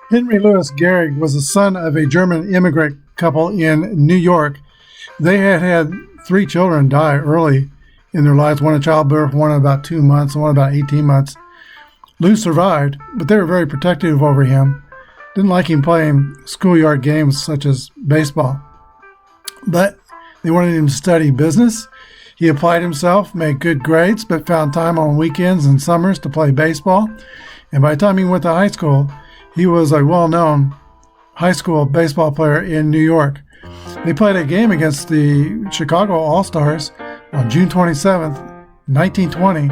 Henry Louis Gehrig was the son of a German immigrant couple in New York. They had three children die early in their lives, one in childbirth, one in about 2 months, and one about 18 months. Lou survived, but they were very protective over him. Didn't like him playing schoolyard games such as baseball. But they wanted him to study business. He applied himself, made good grades, but found time on weekends and summers to play baseball. And by the time he went to high school, he was a well-known high school baseball player in New York. They played a game against the Chicago All-Stars on June 27th, 1920.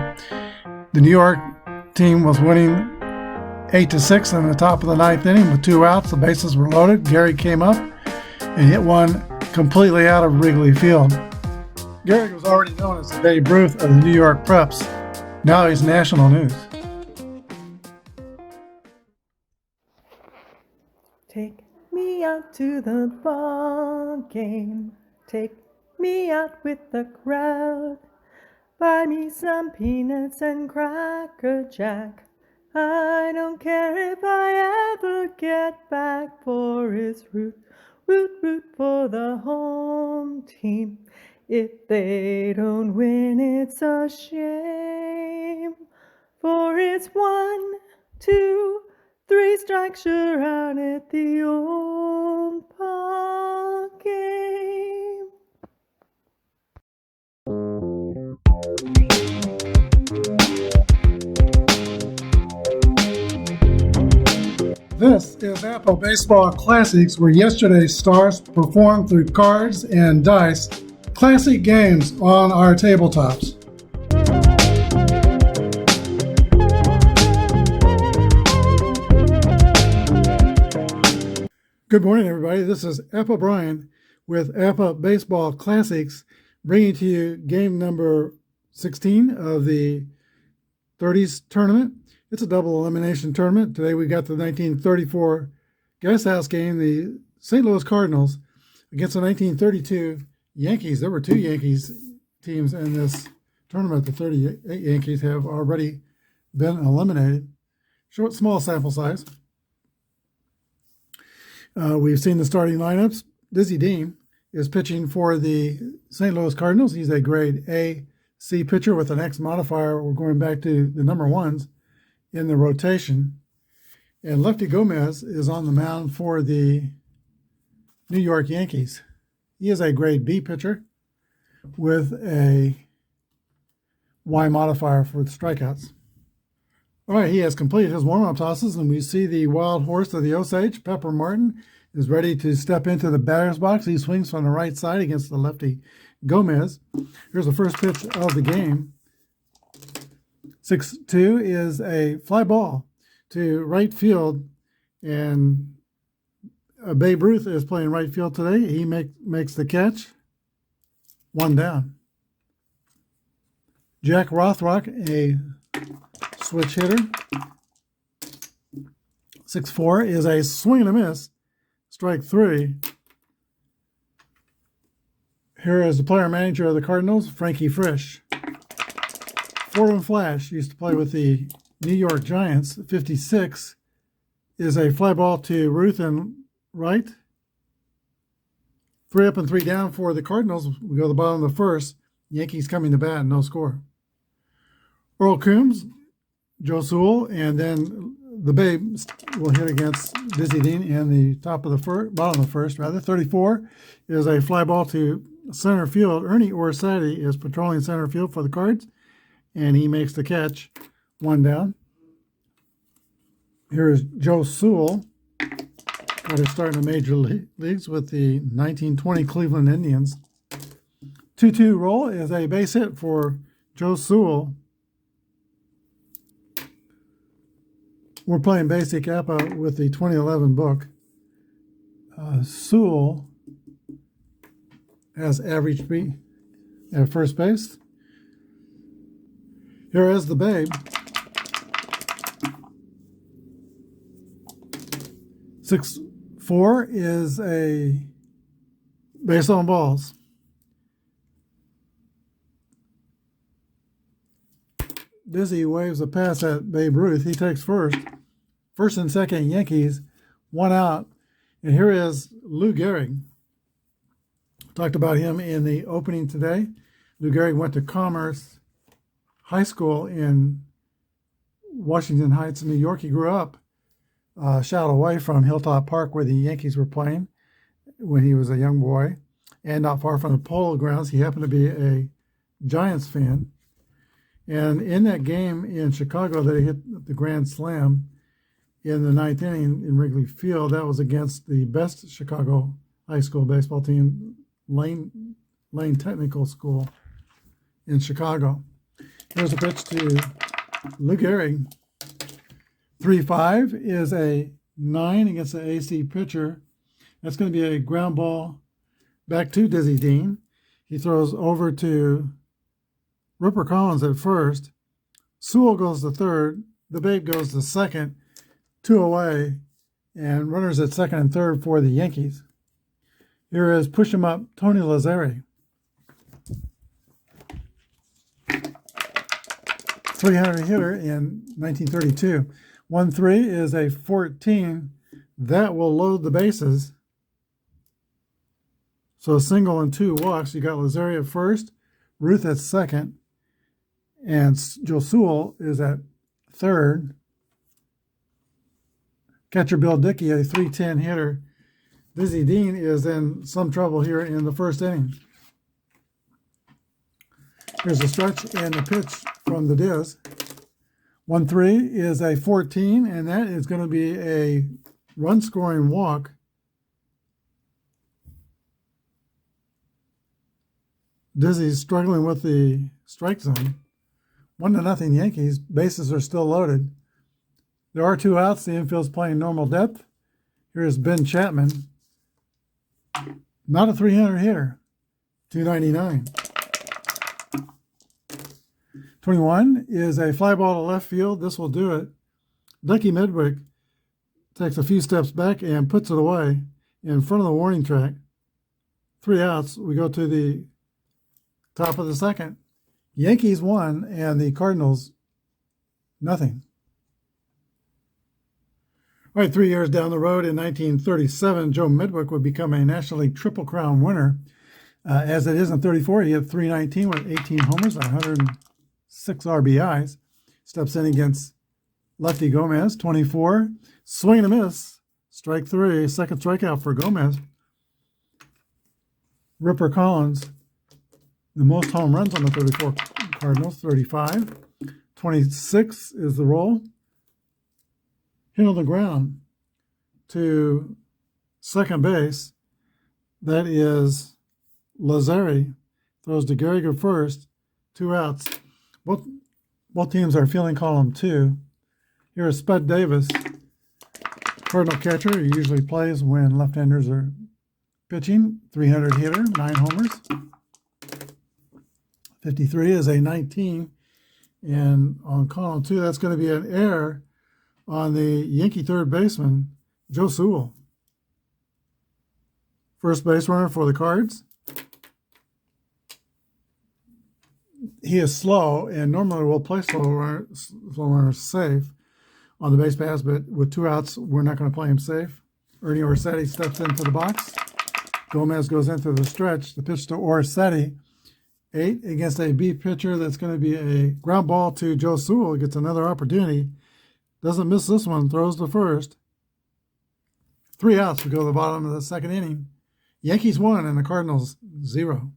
The New York team was winning 8-6 in the top of the ninth inning with 2 outs. The bases were loaded. Gehrig came up and hit one completely out of Wrigley Field. Gehrig was already known as the Babe Ruth of the New York Preps. Now he's national news. Take me out to the ball game. Take me out with the crowd. Buy me some peanuts and Cracker Jack. I don't care if I ever get back, for it's root, root, root for the home team. If they don't win, it's a shame, for it's 1, 2, 3 strikes, you're out at the old ball game. This is Apba Baseball Classics, where yesterday's stars performed through cards and dice, classic games on our tabletops. Good morning, everybody. This is Apba Brian with Apba Baseball Classics, bringing to you game number 16 of the 30s tournament. It's a double elimination tournament. Today we got the 1934 Gas House game, the St. Louis Cardinals against the 1932 Yankees. There were 2 Yankees teams in this tournament. The 38 Yankees have already been eliminated. Short, small sample size. We've seen the starting lineups. Dizzy Dean is pitching for the St. Louis Cardinals. He's a grade A-C pitcher with an X modifier. We're going back to the number ones in the rotation. And Lefty Gomez is on the mound for the New York Yankees. He is a grade B pitcher with a Y modifier for the strikeouts. All right, he has completed his warm-up tosses, and we see the wild horse of the Osage, Pepper Martin, is ready to step into the batter's box. He swings from the right side against the lefty Gomez. Here's the first pitch of the game. 6-2 is a fly ball to right field, and Babe Ruth is playing right field today. He makes the catch. 1 down. Jack Rothrock, a switch hitter. 6-4 is a swing and a miss. Strike 3. Here is the player manager of the Cardinals, Frankie Frisch. Fordham Flash used to play with the New York Giants. 56 is a fly ball to Ruth and right. 3 up and 3 down for the Cardinals. We go to the bottom of the first. Yankees coming to bat, no score. Earl Coombs, Joe Sewell, and then the Babe will hit against Dizzy Dean in the top of the bottom of the first. 34 is a fly ball to center field. Ernie Orsatti is patrolling center field for the Cards, and he makes the catch. 1 down. Here is Joe Sewell, got his start in the major leagues with the 1920 Cleveland Indians. 2-2 roll is a base hit for Joe Sewell. We're playing basic Apba with the 2011 book. Sewell has average speed at first base. Here is the Babe. 6-4 is a base on balls. Dizzy waves a pass at Babe Ruth. He takes first. First and second, Yankees one out. And here is Lou Gehrig. Talked about him in the opening today. Lou Gehrig went to Commerce High School in Washington Heights, New York. He grew up a shot away from Hilltop Park, where the Yankees were playing when he was a young boy, and not far from the Polo Grounds. He happened to be a Giants fan. And in that game in Chicago that he hit the grand slam in the ninth inning in Wrigley Field, that was against the best Chicago high school baseball team, Lane Technical School in Chicago. Here's a pitch to Lou Gehrig. 3-5 is a 9 against the AC pitcher. That's going to be a ground ball back to Dizzy Dean. He throws over to Ripper Collins at first. Sewell goes to third. The Babe goes to second. 2 away, and runners at second and third for the Yankees. Here is push him up Tony Lazzeri. 300 hitter in 1932. 1-3 is a 14. That will load the bases. So a single and 2 walks. You got Lazzeri at first, Ruth at second, and Joe Sewell is at third. Catcher Bill Dickey, a 310 hitter. Dizzy Dean is in some trouble here in the first inning. Here's a stretch and the pitch from the Diz. 1-3 is a 14, and that is going to be a run-scoring walk. Dizzy's struggling with the strike zone. 1-0 Yankees. Bases are still loaded. There are 2 outs. The infield's playing normal depth. Here's Ben Chapman. Not a 300 hitter. 299. 21 is a fly ball to left field. This will do it. Ducky Midwick takes a few steps back and puts it away in front of the warning track. 3 outs. We go to the top of the second. Yankees 1 and the Cardinals nothing. All right, 3 years down the road in 1937, Joe Midwick would become a National League Triple Crown winner. As it is in 34, he had 319 with 18 homers, 106 RBIs. Steps in against Lefty Gomez, 24. Swing and a miss. Strike 3, second strikeout for Gomez. Ripper Collins, the most home runs on the 34 Cardinals, 35. 26 is the roll. Hit on the ground to second base. That is Lazzeri. Throws to Gehrig at first. 2 outs. Both teams are fielding column 2. Here is Spud Davis, Cardinal catcher. He usually plays when left-handers are pitching. 300 hitter, 9 homers. 53 is a 19. And on column 2, that's going to be an error on the Yankee third baseman, Joe Sewell. First base runner for the Cards. He is slow, and normally we'll play slow runners safe on the base pass, but with 2 outs, we're not going to play him safe. Ernie Orsetti steps into the box. Gomez goes into the stretch. The pitch to Orsetti. 8 against a B pitcher. That's going to be a ground ball to Joe Sewell. He gets another opportunity. Doesn't miss this one. Throws to first. 3 outs. We go to the bottom of the second inning. Yankees 1 and the Cardinals 0.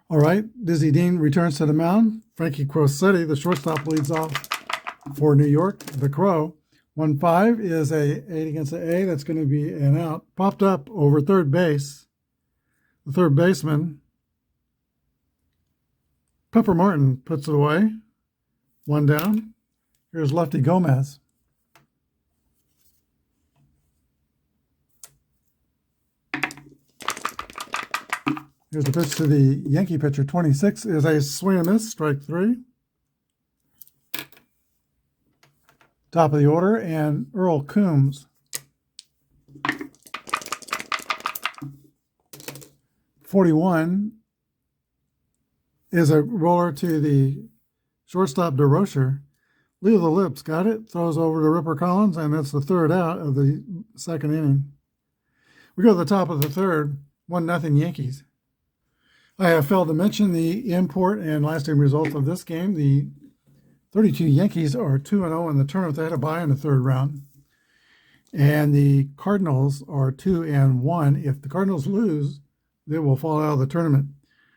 All right. Dizzy Dean returns to the mound. Frankie Crosetti, the shortstop, leads off for New York. The Crow. 1-5 is a 8 against the A. That's going to be an out. Popped up over third base. The third baseman, Pepper Martin, puts it away. 1 down. Here's Lefty Gomez. Here's the pitch to the Yankee pitcher. 26 is a swing and miss, strike 3. Top of the order, and Earl Coombs. 41 is a roller to the shortstop DeRocher. Leo the Lips got it, throws over to Ripper Collins, and that's the third out of the second inning. We go to the top of the third, 1-0 Yankees. I have failed to mention the import and last game results of this game. The 32 Yankees are 2-0 in the tournament. They had a bye in the third round. And the Cardinals are 2-1. If the Cardinals lose, they will fall out of the tournament.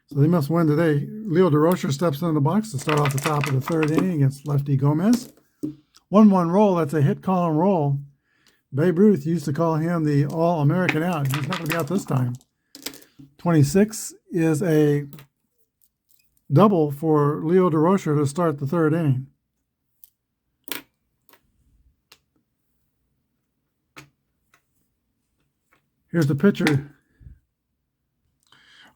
So they must win today. Leo DeRocher steps into the box to start off the top of the third inning against lefty Gomez. 1-1 roll, that's a hit column roll. Babe Ruth used to call him the All-American out. He's not going to be out this time. 26 is a double for Leo DeRocher to start the third inning. Here's the pitcher.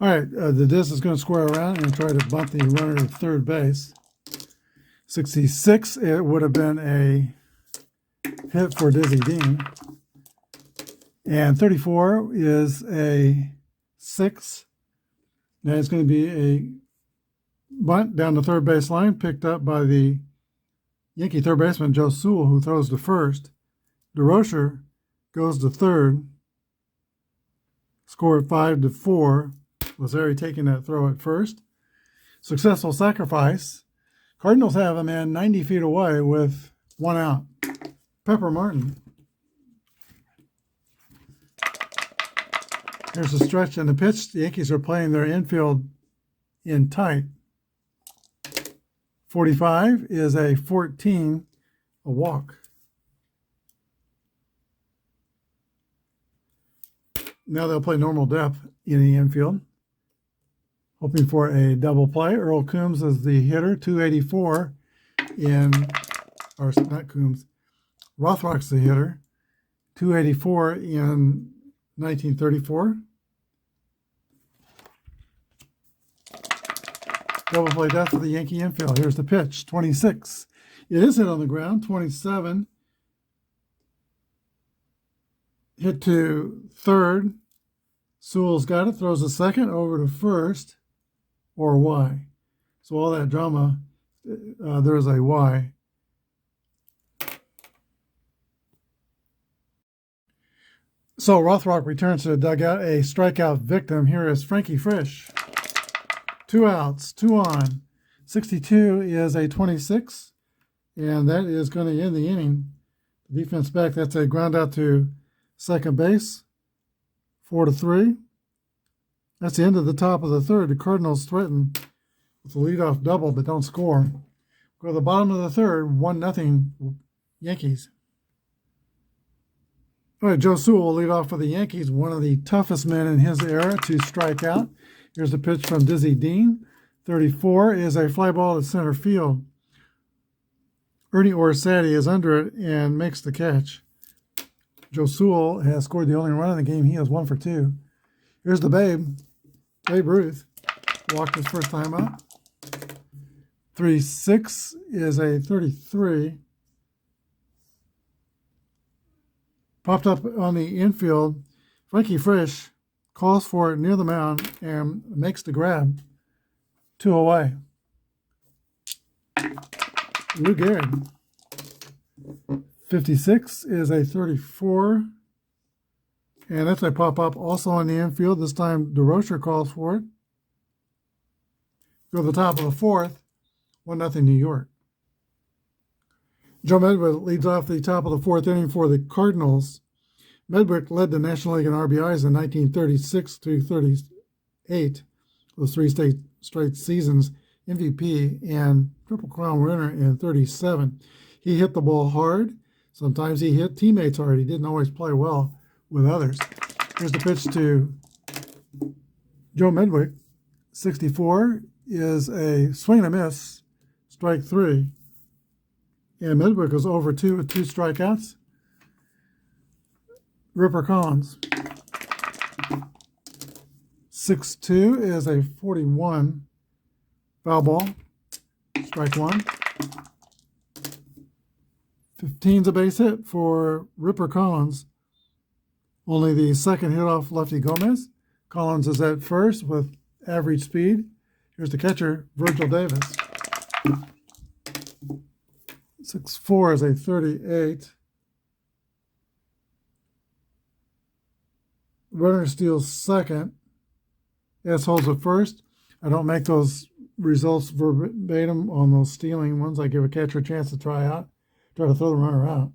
All right, the disc is going to square around and try to bunt the runner to third base. 66, it would have been a hit for Dizzy Dean. And 34 is a 6. Now it's going to be a bunt down the third base line, picked up by the Yankee third baseman Joe Sewell, who throws to first. DeRocher goes to third. Score 5-4. Lazari taking that throw at first. Successful sacrifice. Cardinals have a man 90 feet away with one out. Pepper Martin. Here's the stretch and the pitch. The Yankees are playing their infield in tight. 45 is a 14, a walk. Now they'll play normal depth in the infield. Hoping for a double play. Earl Coombs is the hitter, 284 or not Coombs. Rothrock's the hitter, 284 in 1934. Double play death for the Yankee infield. Here's the pitch, 26. It is hit on the ground, 27. Hit to third. Sewell's got it, throws a second over to first, or Y. So all that drama, there's a Y. So Rothrock returns to the dugout, a strikeout victim. Here is Frankie Frisch. 2 outs, 2 on. 62 is a 26, and that is going to end the inning. The defense back, that's a ground out to second base, 4-3. That's the end of the top of the third. The Cardinals threaten with a leadoff double, but don't score. Go to the bottom of the third, 1-0 Yankees. All right, Joe Sewell will lead off for the Yankees, one of the toughest men in his era to strike out. Here's the pitch from Dizzy Dean. 34 is a fly ball to center field. Ernie Orsatti is under it and makes the catch. Joe Sewell has scored the only run in the game. He has 1 for 2. Here's the Babe Ruth. Walked his first time up. 3-6 is a 33. Popped up on the infield. Frankie Frisch calls for it near the mound and makes the grab. 2 away. Lou Gehrig. 56 is a 34. And that's a pop-up also on the infield. This time DeRocher calls for it. Go to the top of the fourth. 1-0 New York. Joe Medwick leads off the top of the fourth inning for the Cardinals. Medwick led the National League in RBIs in 1936 to 38, those 3 straight seasons, MVP and Triple Crown winner in 37. He hit the ball hard. Sometimes he hit teammates hard. He didn't always play well with others. Here's the pitch to Joe Medwick. 64 is a swing and a miss, strike 3. And Medwick is over 2 with 2 strikeouts. Ripper Collins. 6-2 is a 41. Foul ball. Strike 1. 15's a base hit for Ripper Collins. Only the second hit off lefty Gomez. Collins is at first with average speed. Here's the catcher, Virgil Davis. 6-4 is a 38. Runner steals second. S holds it first. I don't make those results verbatim on those stealing ones. I give a catcher a chance to try to throw the runner out.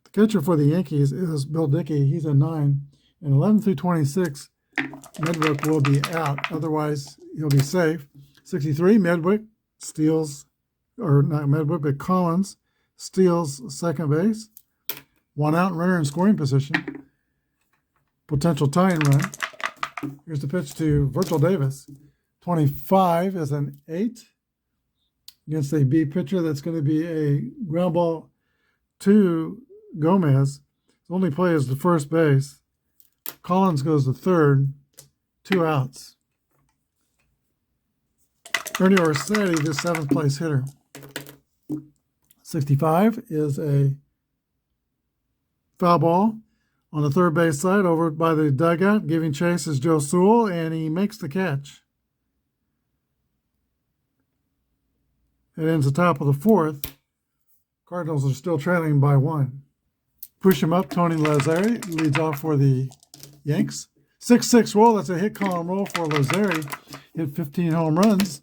The catcher for the Yankees is Bill Dickey. He's a 9. And 11 through 26, Medwick will be out. Otherwise, he'll be safe. 63, Medwick steals, or not Medwick, but Collins steals second base. 1 out, runner in scoring position. Potential tying run. Here's the pitch to Virgil Davis. 25 is an 8 against a B pitcher. That's going to be a ground ball to Gomez. His only play is the first base. Collins goes to third. 2 outs. Ernie Orsetti, the 7th place hitter. 65 is a foul ball on the third base side over by the dugout. Giving chase is Joe Sewell, and he makes the catch. It ends the top of the 4th. Cardinals are still trailing by 1. Push him up, Tony Lazzari leads off for the Yanks. 6-6 roll, that's a hit column roll for Lazzari. Hit 15 home runs.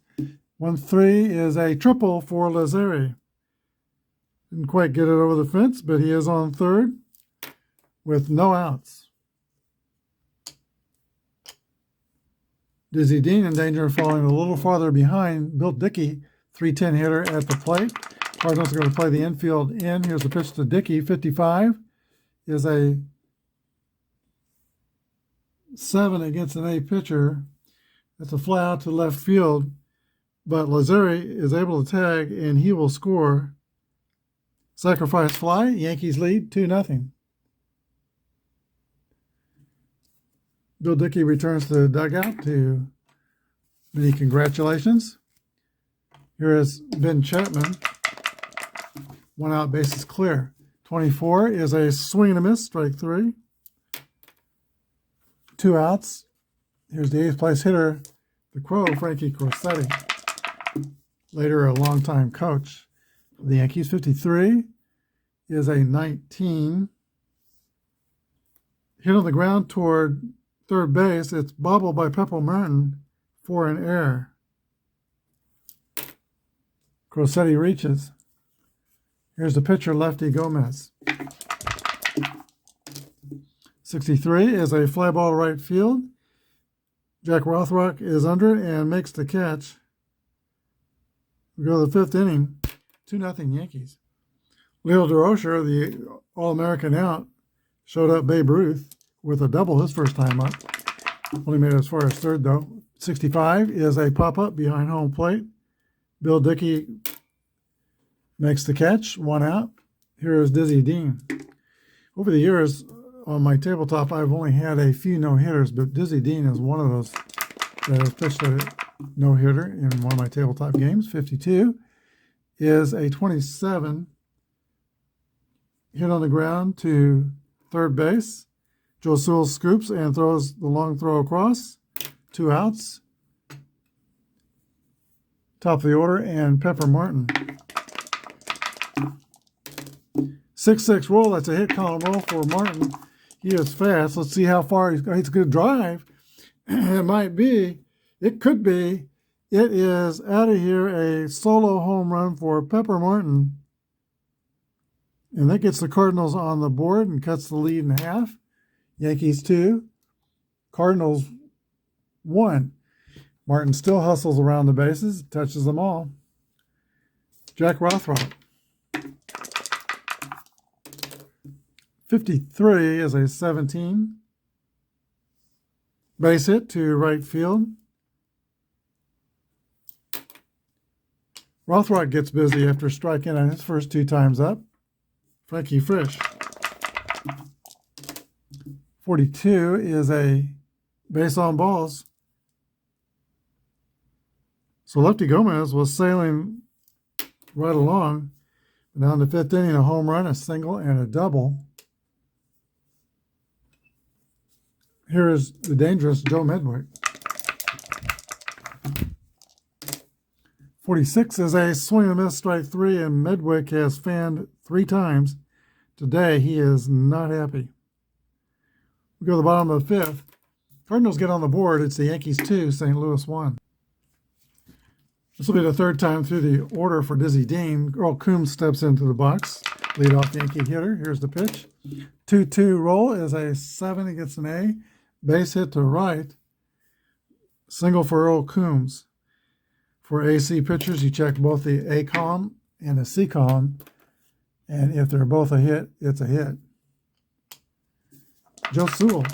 1-3 is a triple for Lazzari. Didn't quite get it over the fence, but he is on third with no outs. Dizzy Dean in danger of falling a little farther behind. Bill Dickey, 310 hitter at the plate. Cardinals are going to play the infield in. Here's the pitch to Dickey. 55 is a 7 against an A pitcher. That's a fly out to left field. But Lazzari is able to tag, and he will score. Sacrifice fly. Yankees lead 2-0. Bill Dickey returns to the dugout to many congratulations. Here is Ben Chapman. 1 out, bases clear. 24 is a swing and a miss, strike 3. 2 outs. Here's the 8th place hitter, the Crow, Frankie Corsetti. Later a longtime coach of the Yankees. 53 is a 19. Hit on the ground toward third base. It's bobbled by Pepper Martin for an error. Corsetti reaches. Here's the pitcher, lefty Gomez. 63 is a fly ball to right field. Jack Rothrock is under it and makes the catch. We go to the 5th inning. 2-0 Yankees. Leo DeRocher, the All-American out, showed up Babe Ruth with a double his first time up. Only made it as far as third, though. 65 is a pop-up behind home plate. Bill Dickey makes the catch. 1 out. Here is Dizzy Dean. Over the years, on my tabletop, I've only had a few no-hitters, but Dizzy Dean is one of those that has pitched a no-hitter in one of my tabletop games. 52 is a 27. Hit on the ground to third base. Joe Sewell scoops and throws the long throw across. 2 outs. Top of the order, and Pepper Martin. 6-6 roll, that's a hit column roll for Martin. He is fast. Let's see how far he's going. It's a good drive. It might be. It could be. It is out of here, a solo home run for Pepper Martin. And that gets the Cardinals on the board and cuts the lead in half. Yankees 2, Cardinals 1. Martin still hustles around the bases, touches them all. Jack Rothrock. 53 is a 17. Base hit to right field. Rothrock gets busy after striking on his first 2 times up. Frankie Frisch. 42 is a base on balls. So Lefty Gomez was sailing right along. Down the 5th inning, a home run, a single, and a double. Here is the dangerous Joe Medwick. 46 is a swing and a miss, strike 3, and Medwick has fanned 3 times. Today, he is not happy. We go to the bottom of the 5th. Cardinals get on the board. It's the Yankees 2, St. Louis 1. This will be the 3rd time through the order for Dizzy Dean. Earl Coombs steps into the box. Leadoff Yankee hitter. Here's the pitch. 2-2 roll is a 7. He gets an A. Base hit to right. Single for Earl Coombs. For AC pitchers, you check both the A column and the C column. And if they're both a hit, it's a hit. Joe Sewell.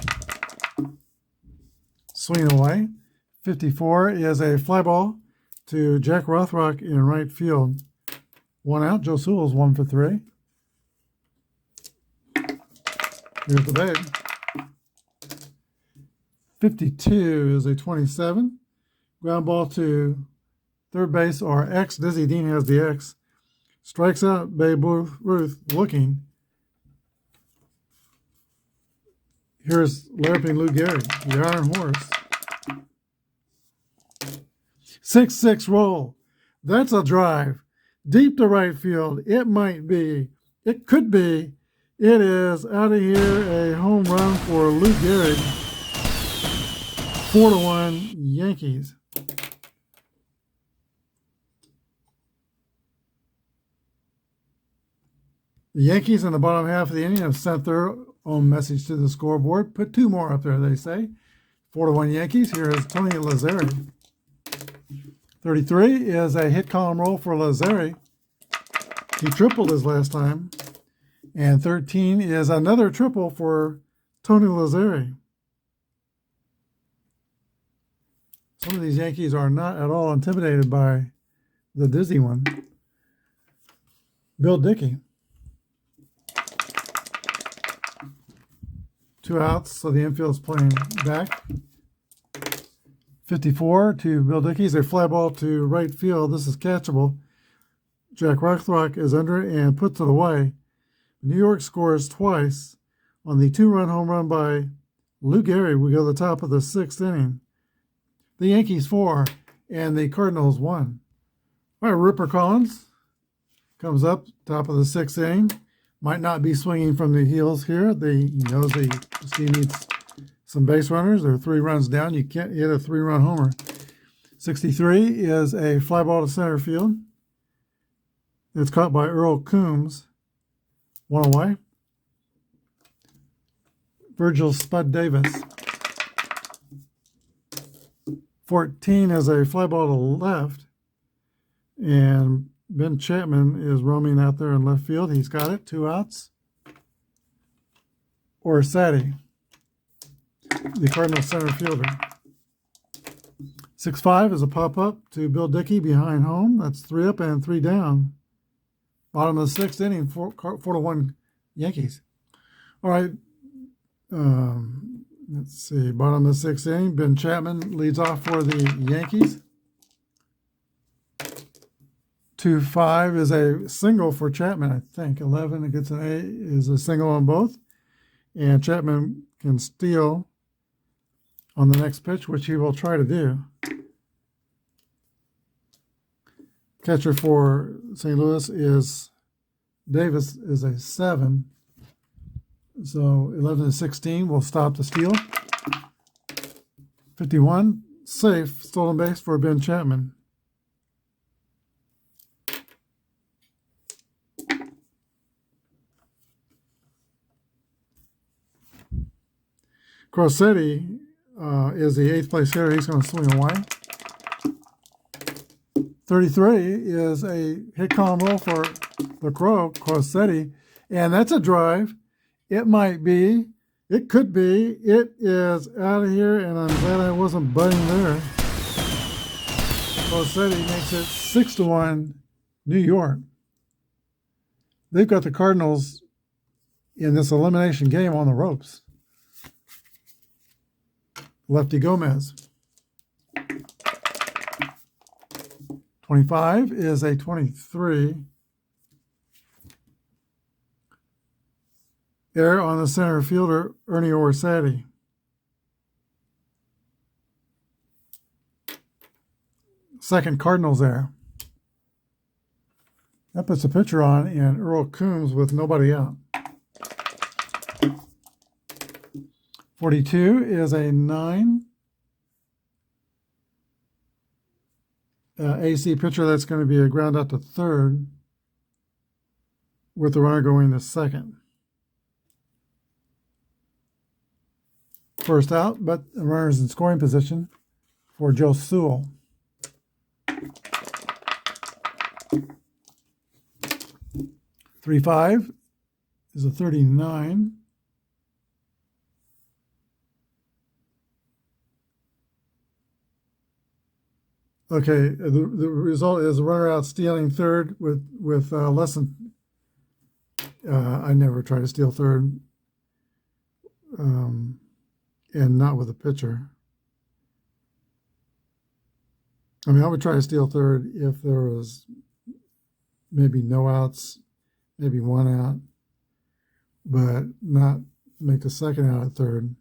Swing away. 54 is a fly ball to Jack Rothrock in right field. 1 out. Joe Sewell's 1 for 3. Here's the bag. 52 is a 27. Ground ball to third base or X. Dizzy Dean has the X. Strikes out Babe Ruth looking. Here's Laraping Lou Gehrig, the Iron Horse. 6-6 roll. That's a drive. Deep to right field. It might be. It could be. It is out of here. A home run for Lou Gehrig. 4-1 Yankees. The Yankees in the bottom half of the inning have sent their own message to the scoreboard. Put 2 more up there, they say. 4-1 Yankees. Here is Tony Lazzeri. 33 is a hit column roll for Lazzeri. He tripled his last time. And 13 is another triple for Tony Lazzeri. Some of these Yankees are not at all intimidated by the dizzy one. Bill Dickey. 2 outs, so the infield's playing back. 54 to Bill Dickey's a fly ball to right field. This is catchable. Jack Rothrock is under it and puts it away. New York scores twice on the 2-run home run by Lou Gehrig. We go to the top of the 6th inning. The Yankees 4 and the Cardinals 1. All right, Ripper Collins comes up, top of the 6th inning. Might not be swinging from the heels here. He knows he needs some base runners. They're 3 runs down. You can't hit a 3-run homer. 63 is a fly ball to center field. It's caught by Earl Coombs. 1 away. Virgil Spud Davis. 14 is a fly ball to left. And Ben Chapman is roaming out there in left field. He's got it. 2 outs. Orsatti, the Cardinal center fielder. 6-5 is a pop-up to Bill Dickey behind home. That's 3 up and 3 down. Bottom of the 6th inning, 4-1 Yankees. All right. Let's see. Bottom of the 6th inning, Ben Chapman leads off for the Yankees. 2-5 is a single for Chapman, I think. 11 it gets an A is a single on both. And Chapman can steal on the next pitch, which he will try to do. Catcher for St. Louis is Davis is a 7. So 11 and 16 will stop the steal. 51, safe, stolen base for Ben Chapman. Crossetti is the 8th place hitter. He's going to swing away. 33 is a hit column roll for the Crow, Crossetti, and that's a drive. It might be. It could be. It is out of here, and I'm glad I wasn't butting there. Crossetti makes it 6-1 New York. They've got the Cardinals in this elimination game on the ropes. Lefty Gomez. 25 is a 23. Error on the center fielder, Ernie Orsatti. Second Cardinals error. That puts the pitcher on and Earl Coombs with nobody out. 42 is a 9. AC pitcher, that's going to be a ground out to third with the runner going to second. First out, but the runner's in scoring position for Joe Sewell. 3-5 is a 39. Okay, the result is a runner out stealing third with less than. I never try to steal third, and not with a pitcher. I mean, I would try to steal third if there was maybe no outs, maybe one out, but not make the second out at third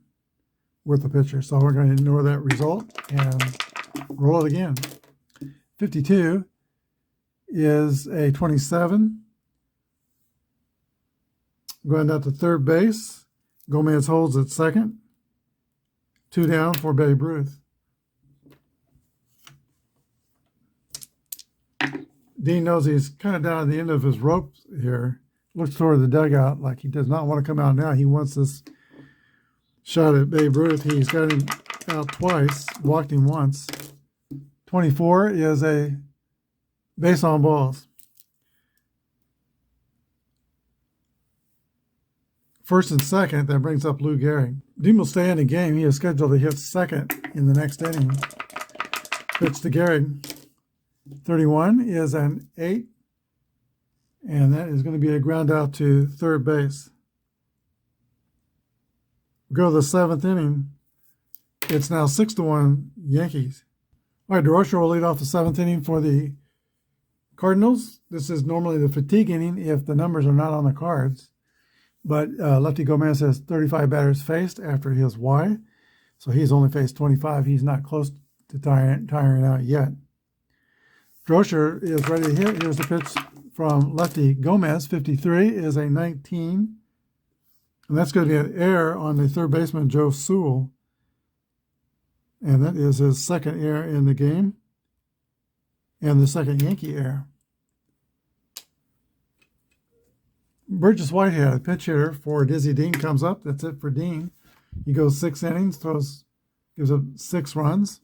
with the pitcher. So we're going to ignore that result and roll it again. 52 is a 27. Going out to third base. Gomez holds at second. 2 down for Babe Ruth. Dean knows he's kind of down at the end of his rope here. Looks toward the dugout like he does not want to come out now. He wants this shot at Babe Ruth. He's got him out twice, walked him once. 24 is a base on balls. First and second, that brings up Lou Gehrig. Dean will stay in the game. He is scheduled to hit second in the next inning. Pitch to Gehrig. 31 is an 8, and that is going to be a ground out to third base. Go to the 7th inning. It's now 6-1 Yankees. All right, DeRocher will lead off the 7th inning for the Cardinals. This is normally the fatigue inning if the numbers are not on the cards. But Lefty Gomez has 35 batters faced after his Y, so he's only faced 25. He's not close to tiring out yet. DeRocher is ready to hit. Here's the pitch from Lefty Gomez. 53 is a 19. And that's going to be an error on the third baseman, Joe Sewell. And that is his second error in the game. And the second Yankee error. Burgess Whitehead, a pitch hitter for Dizzy Dean, comes up. That's it for Dean. He goes 6 innings, gives up 6 runs.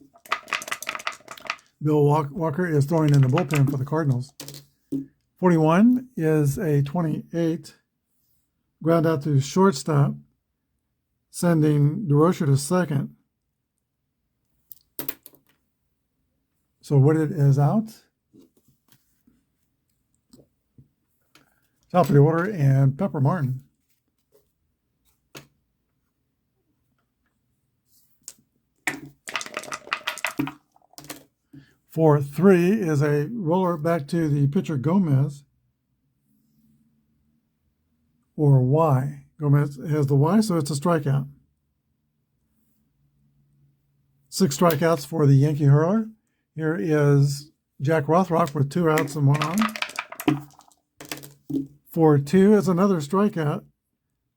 Bill Walker is throwing in the bullpen for the Cardinals. 41 is a 28. Ground out to shortstop, sending DeRocher to second. So Woodard is out. Top of the order, and Pepper Martin. For 3 is a roller back to the pitcher Gomez, or Y. Gomez has the Y, so it's a strikeout. 6 strikeouts for the Yankee hurler. Here is Jack Rothrock with 2 outs and 1 on. For 2 is another strikeout.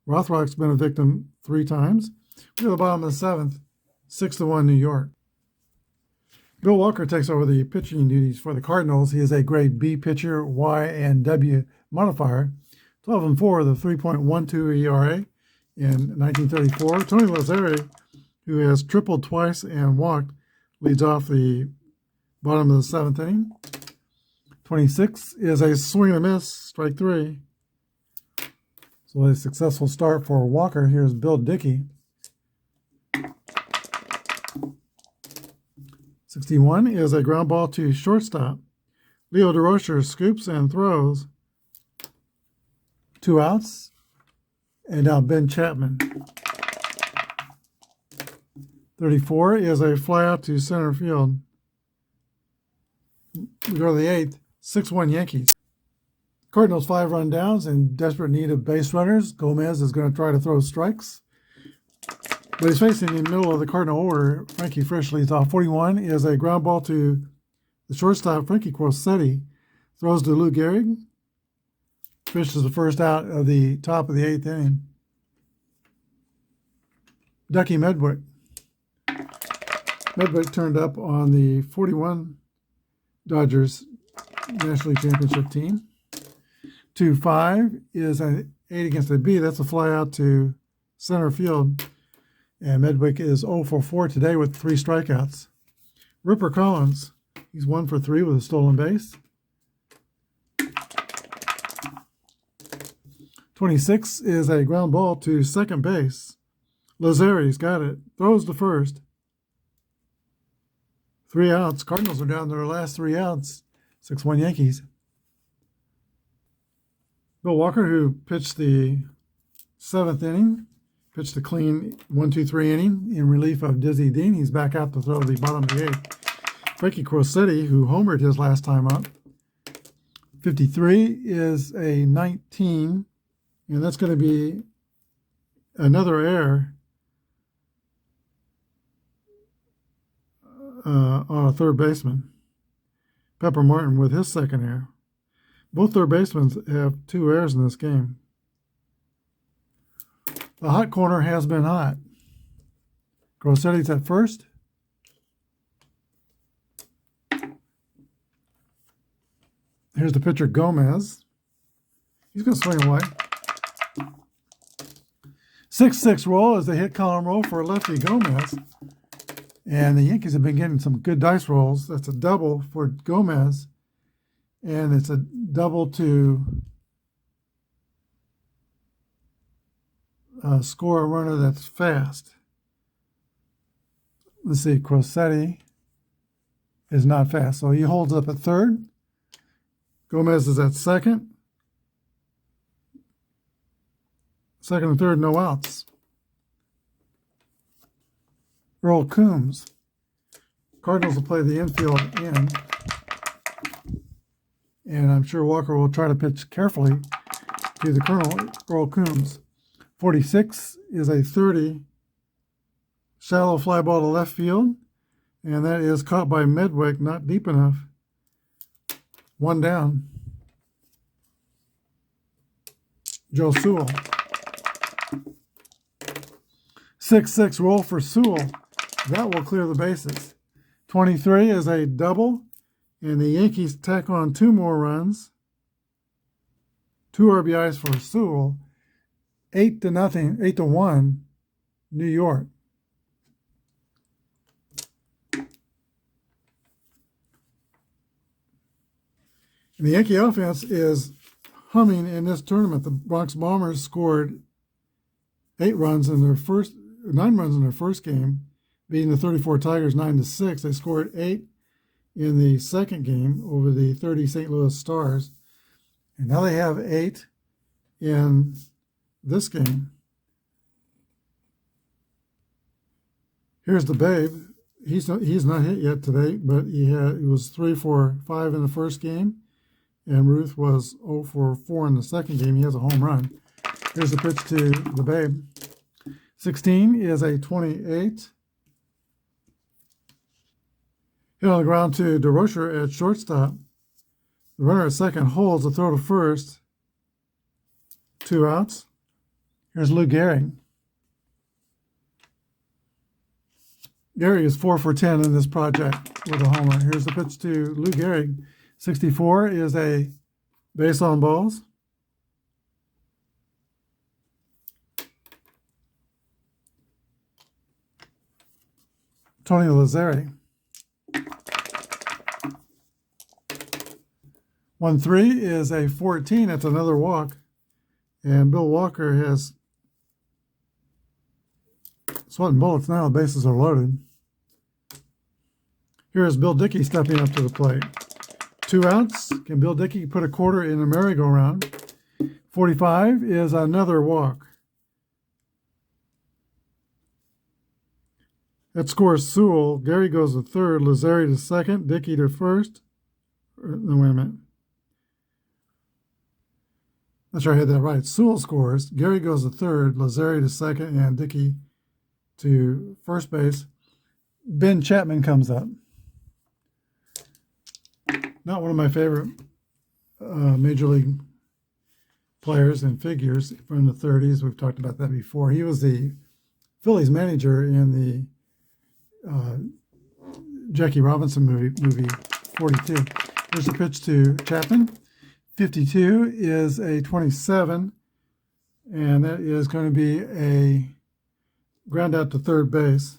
Rothrock's been a victim 3 times. We're to the bottom of the 7th, 6-1 New York. Bill Walker takes over the pitching duties for the Cardinals. He is a grade B pitcher, Y and W modifier. 12-4, the 3.12 ERA in 1934. Tony Lazzeri, who has tripled twice and walked, leads off the bottom of the 7th inning. 26 is a swing and a miss, strike 3. So a successful start for Walker. Here's Bill Dickey. 61 is a ground ball to shortstop. Leo DeRocher scoops and throws. 2 outs. And now Ben Chapman. 34 is a fly out to center field. We go to the 8th, 6-1 Yankees. Cardinals 5 run downs in desperate need of base runners. Gomez is going to try to throw strikes. But he's facing in the middle of the Cardinal order. Frankie Frisch leads off. 41 is a ground ball to the shortstop, Frankie Crosetti. Throws to Lou Gehrig. fishes the first out of the top of the 8th inning. Ducky Medwick. Medwick turned up on the 41 Dodgers National League Championship team. 2-5 is an 8 against a B. That's a fly out to center field. And Medwick is 0 for 4 today with 3 strikeouts. Ripper Collins, he's 1 for 3 with a stolen base. 26 is a ground ball to second base. Lazari's got it. Throws to first. 3 outs. Cardinals are down to their last 3 outs. 6-1 Yankees. Bill Walker, who pitched the 7th inning, pitched a clean 1-2-3 inning in relief of Dizzy Dean. He's back out to throw the bottom of the 8th. Frankie Crosetti, who homered his last time up. 53 is a 19, and that's going to be another error on a third baseman. Pepper Martin with his second error. Both third basemen have 2 errors in this game. The hot corner has been hot. Grossetti's at first. Here's the pitcher, Gomez. He's going to swing away. 6-6 roll as they hit column roll for lefty Gomez. And the Yankees have been getting some good dice rolls. That's a double for Gomez. And it's a double to score a runner that's fast. Let's see, Crosetti is not fast. So he holds up at third. Gomez is at second. Second and third, no outs. Earl Coombs. Cardinals will play the infield in. And I'm sure Walker will try to pitch carefully to the Colonel, Earl Coombs. 46 is a 30. Shallow fly ball to left field. And that is caught by Medwick, not deep enough. 1 down. Joe Sewell. 6-6 roll for Sewell. That will clear the bases. 23 is a double, and the Yankees tack on 2 more runs. 2 RBIs for Sewell. 8-1, New York. And the Yankee offense is humming in this tournament. The Bronx Bombers scored 9 runs in their first game, beating the 34 Tigers 9-6. They scored 8 in the second game over the 30 St. Louis Stars. And now they have 8 in this game. Here's the Babe. He's not hit yet today, but he was 3 for 5 in the first game. And Ruth was 0 for 4 in the second game. He has a home run. Here's the pitch to the Babe. 16 is a 28. Hit on the ground to DeRocher at shortstop. The runner at second holds the throw to first. 2 outs. Here's Lou Gehrig. Gehrig is 4 for 10 in this project with a homer. Here's the pitch to Lou Gehrig. 64 is a base on balls. Tony Lazzari. 1-3 is a 14. That's another walk. And Bill Walker has sweating bullets now. The bases are loaded. Here is Bill Dickey stepping up to the plate. 2 outs. Can Bill Dickey put a quarter in a merry-go-round? 45 is another walk. That scores Sewell. Gary goes to third. Lazzari to second. Dickey to first. No, wait a minute. Not sure I had that right. Sewell scores. Gary goes to third. Lazzari to second. And Dickey to first base. Ben Chapman comes up. Not one of my favorite Major League players and figures from the 30s. We've talked about that before. He was the Phillies manager in the Jackie Robinson movie 42. Here's a pitch to Chapman. 52 is a 27, and that is going to be a ground out to third base.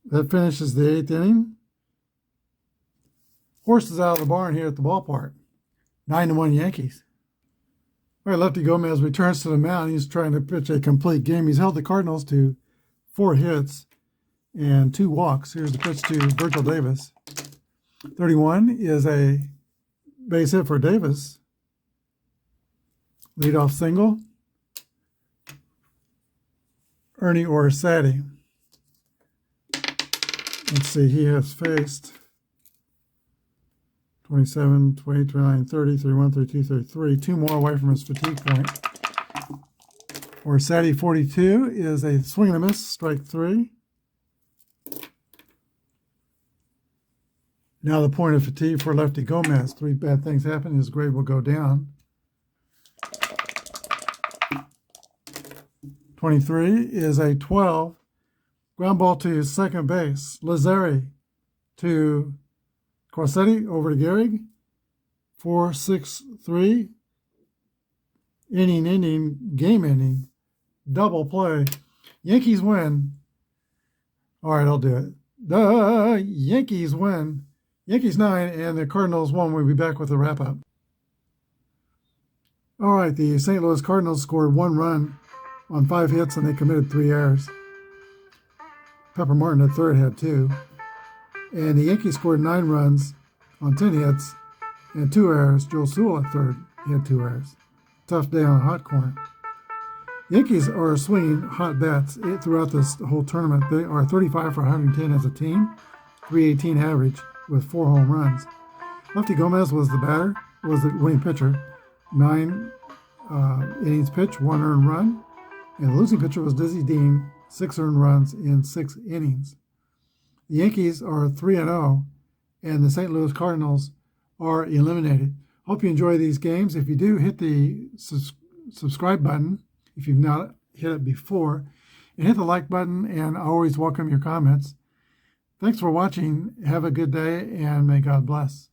That finishes the 8th inning. Horses out of the barn here at the ballpark. 9-1 Yankees. All right, Lefty Gomez returns to the mound. He's trying to pitch a complete game. He's held the Cardinals to 4 hits and 2 walks. Here's the pitch to Virgil Davis. 31 is a base hit for Davis. Leadoff single. Ernie Orsatti. Let's see, he has faced 27, 28, 29, 30, 31, 32, 33. 2 more away from his fatigue point. Orsatti 42 is a swing and a miss, strike 3. Now the point of fatigue for Lefty Gomez. 3 bad things happen, his grade will go down. 23 is a 12. Ground ball to second base. Lazzari to Corsetti, over to Gehrig. 4-6-3. Game ending. Double play. Yankees win. All right, I'll do it. The Yankees win. Yankees 9 and the Cardinals 1. We'll be back with the wrap-up. All right, the St. Louis Cardinals scored 1 run on 5 hits, and they committed 3 errors. Pepper Martin at third had 2. And the Yankees scored 9 runs on 10 hits and 2 errors. Joe Sewell at third, he had 2 errors. Tough day on a hot corner. Yankees are swinging hot bats throughout this whole tournament. They are 35 for 110 as a team, 318 average with 4 home runs. Lefty Gomez was the winning pitcher. 9 innings pitched, 1 earned run. And the losing pitcher was Dizzy Dean, 6 earned runs in 6 innings. The Yankees are 3-0, and the St. Louis Cardinals are eliminated. Hope you enjoy these games. If you do, hit the subscribe button if you've not hit it before, and hit the like button, and I always welcome your comments. Thanks for watching. Have a good day, and may God bless.